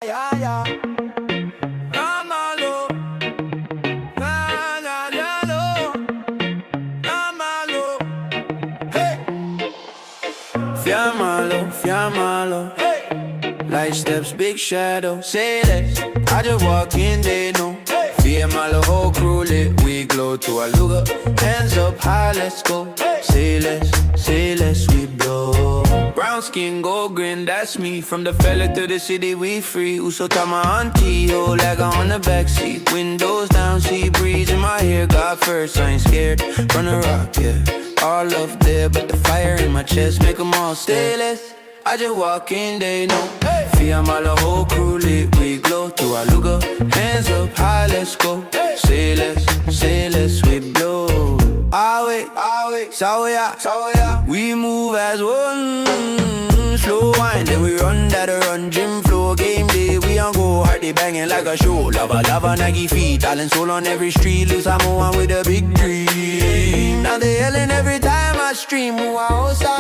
Yeah, yeah. I'm Malo. I'm Malo. Hey. Fiamalo. Hey. Light steps, big shadow. Say less. I just walk in, they know. Fiamalo, whole crew lit. We glow to a luga. Hands up high, let's go. Say less, we blow. Brown skin, gold grin, that's me. From the fella to the city, we free. Uso tama auntie, oh, like on the backseat. Windows down, sea breeze in my hair. God first, I ain't scared. Run a rock, yeah. All love there, but the fire in my chest make them all stay less. I just walk in, they know. Fiamalo, whole crew lit, we glow. To a luga, hands up high, let's go. Say less, we blow. Awe, Samoa, we move as one. Slow wine, then we run that run. Gym floor, game day, we on go hard, they banging like a show. Lava, Nike feet, talent soul on every street. Look Samoa with a big dream. Now they yelling every time I stream. Uwa-osa.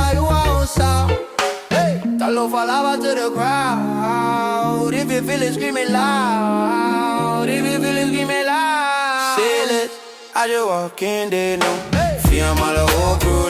Hey, talo falava to the crowd. If you feel it, scream it loud. Say less, I just walk in, they know. Fiamalo, whole crew